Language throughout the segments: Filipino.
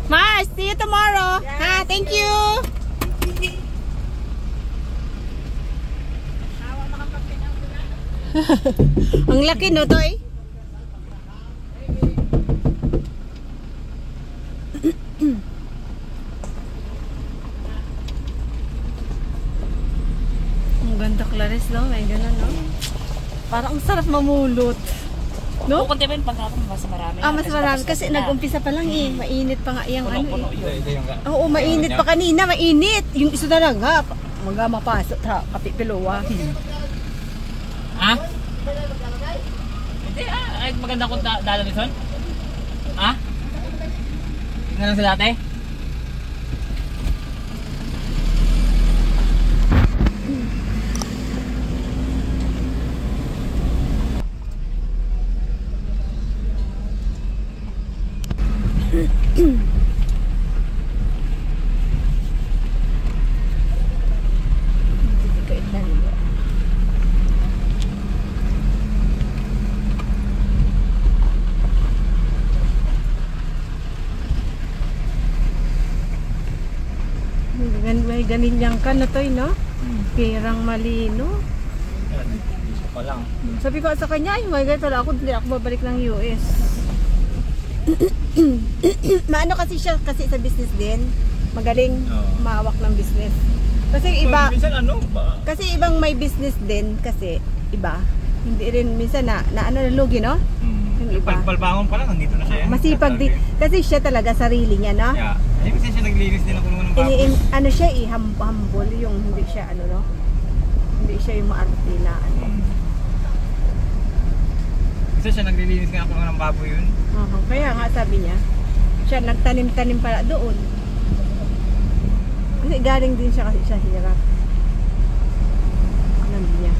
Mars, see you tomorrow. Yeah, ha, thank you. Ang laki no to eh. Ang ganda, Clarice, no? May gano'n, no? Parang ang sarap mamulot. No? Kung kunti ba yung pagkakang mas marami. Ah, mas marami. Kasi nag-umpisa pa lang eh. Mainit pa nga yung ano Puno-puno eh. yun. Oo, mainit pa kanina. Mainit. Yung isa na lang ha. Mapasok. Kapipiluwa. Ha? Hindi ay maganda kung dala ni Son. Ha? Nga lang sa dati? May ganyan ka na to, no? Pirang malino. Isa pa lang. Sabi ko sa kanya, ay my God, wala ako, hindi ako babalik ng US. Maano kasi siya, kasi sa business din. Magaling mahawak ng business. Kasi iba, minsan ano ba? kasi ibang may business din, kasi iba. Hindi rin, minsan na ano, nalugi, no? Yung iba. Palbangon pa lang, nandito na siya. Masipag din. Kasi siya talaga, sarili niya, no? Yeah. Ay, minsan siya naglinis din ng kulungan ng baboy. Ano siya, humble yung hindi siya, ano, no? Hindi siya yung maarte na, ano. Minsan siya naglilinis nga ng kulungan ng baboy yun. Kaya nga sabi niya, siya nagtanim-tanim pala doon. Kasi galing din siya kasi siya hirap. Alam niya.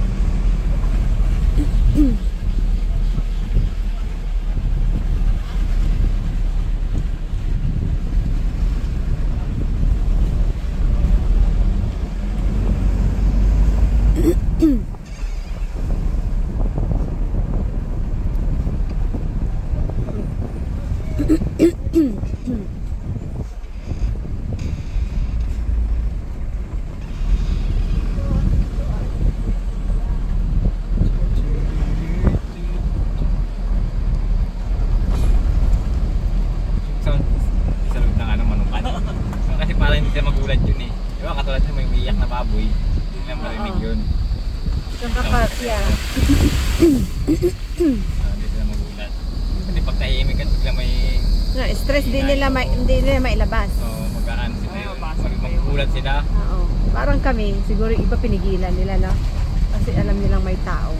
Kasi para hindi siya magulat yun eh. Diba katulad siya may umiiyak na baboy. Hindi na marinig yun. Yung kapatya. Hindi sila magulat. Kasi pag tahimik at bigla may... Stress din nila, hindi nila mailabas. Oo, mag-aan sila yun. Magugulat sila. Oo. Parang kami, siguro iba pinigilan nila, no? Kasi alam nilang may tao.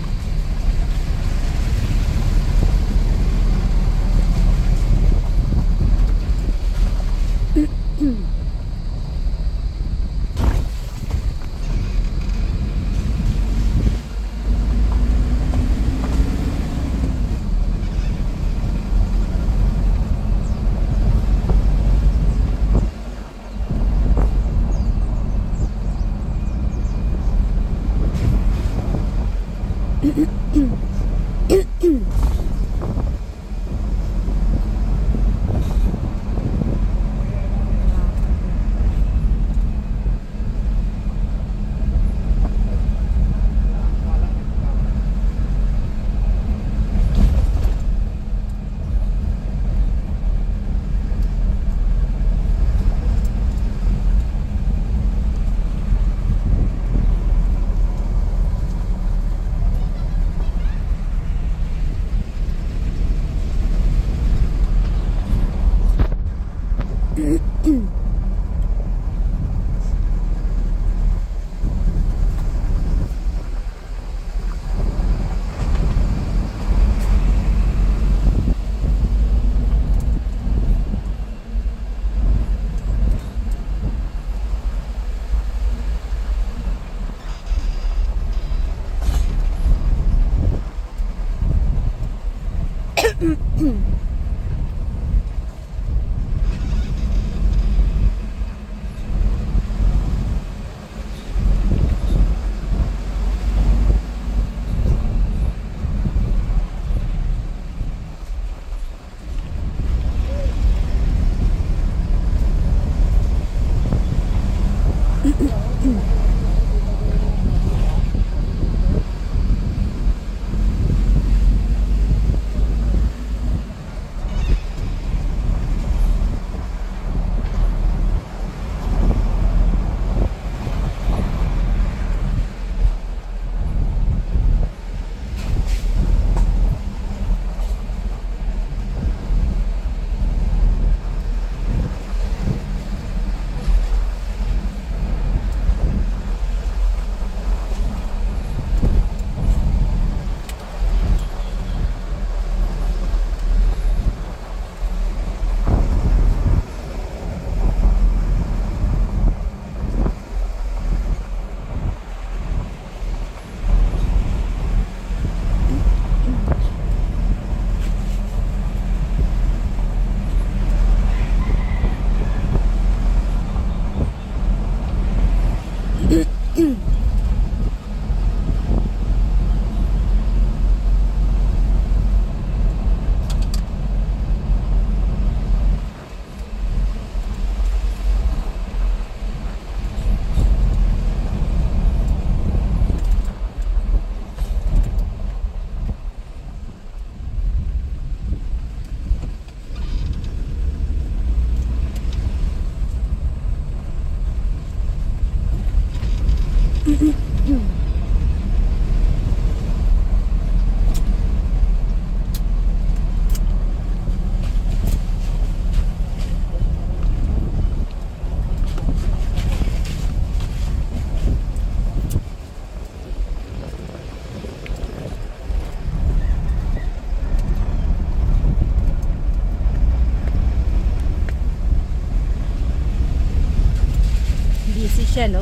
siya, no?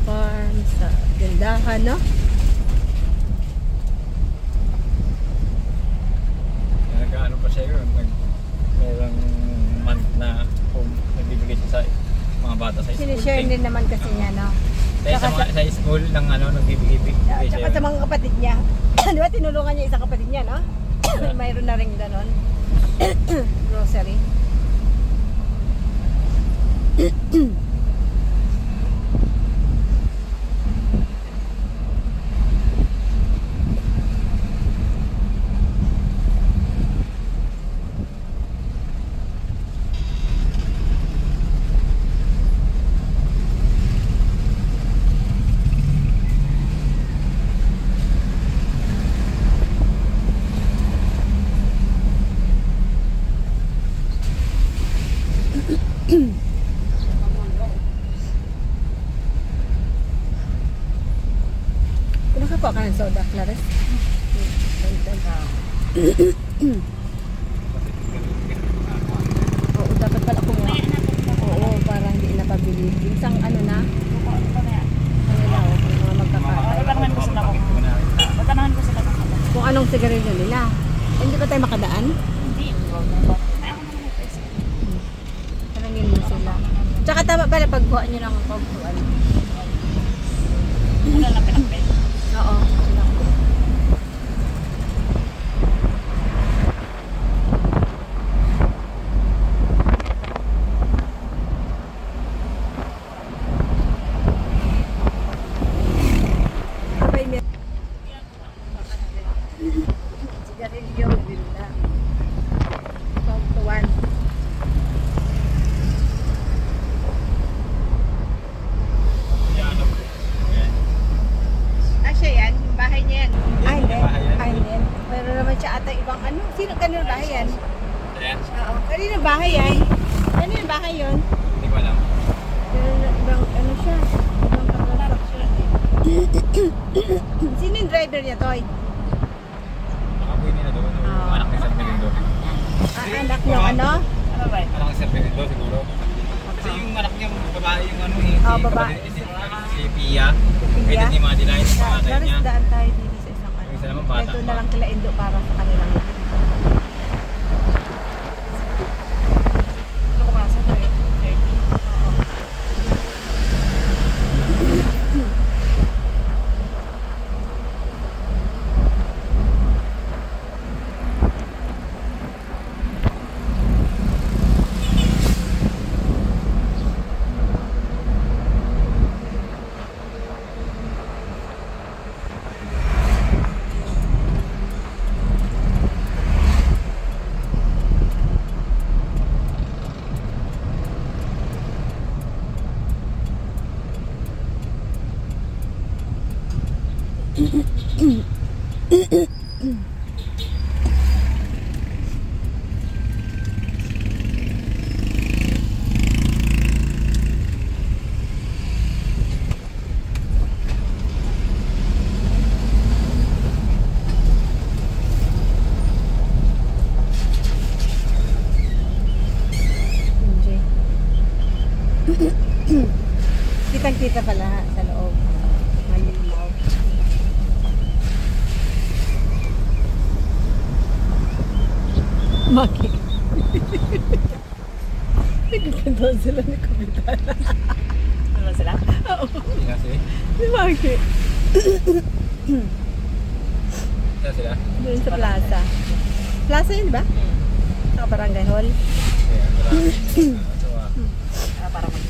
Farm sa tindahan, no? Nag-ano pa siya yun, mayroong month na kung nagbibigay siya sa mga bata sa school. Sinishare din naman kasi niya, no? Sa, sa school ng ano, nagbibigay siya. Tsaka sa mga kapatid niya. Di ba tinulungan niya isang kapatid niya, no? Mayroon na rin ganon. Grocery. Nakakuha ka ng soda, Clarice? Oo, dapat pala kumuha. Oo, para hindi napabili. Isang ano na? Ano lang, mga magkakaroon. Patanahan ko sila ng kapatid. Kung anong sigarilyo nila. Hindi ba tayo makadaan? Hindi. Tarangin mo sila. Tsaka tama pala pagkuha nyo ng pagkuhan. Wala na pinakbet. Oo. Sigarilyo, bilda. Pagkuhan. Siya yan, yung bahay niya yan. Ay, hindi. Ay, hindi. Mayroon naman siya ata ibang ano. Sino kanino bahay yan? Ayan, Oo. Kanino bahay yan? Kanino bahay yun? hindi ko alam. Pero ibang ano siya. Ibang kakalak siya. Sino yung driver niya, Toy? Nakabuhay nila doon, yung anak ni Sir Melindo. Anak niyo, ano? Ano ba? Anak ni Sir Melindo siguro. Kasi yung anak niya, babae yung ano eh. Oo, babae. Si Pia. Pia? Pwede ni mga dinahin sa pangatay Daris niya. daan tayo dito sa isang ano. Yung isa naman bata Ito pa. na lang kila Indo para sa kanilang lahat. Ano ko masa? 30. Enjoy. Kitang-kita pala sa loob. Malinaw. Maki. Nagkakanta sila ni Kapitana. Ano sila? Oo. Hindi kasi. Si Maki. Saan sila? Doon sa plaza. Plaza yun, di ba? Sa Barangay Hall. Ayan, marami. So, Para mag...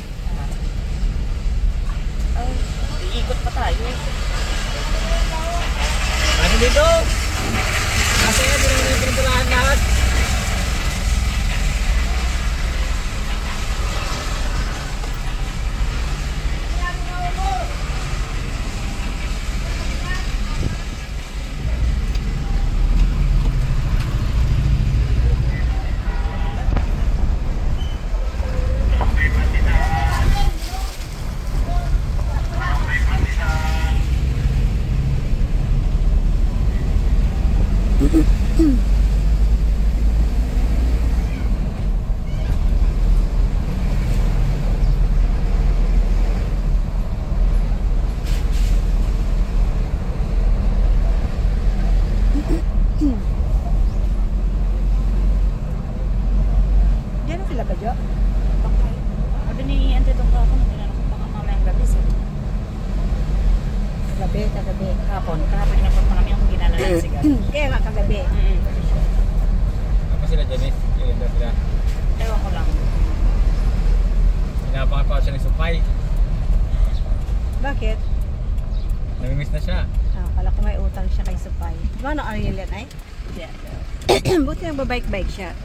iikot pa tayo. ano dito? Kasi nga, di naman yung pininturahan lahat. ka, Jo? Baka. Sabi ni Ante Tungga ako, nagtanong ko baka mamayang gabi siya. Kagabi. Kahapon inabot pa kami akong ginala ng sigar. Kaya nga kagabi. Ako sila Janice, yun daw sila. Ewan ko lang. Pinapangat pa siya ni Supay. Bakit? Namimiss na siya. Kala ko may utang siya kay Supay. Paano Ariel yan ay? Yeah. Buti nagbabike-bike siya.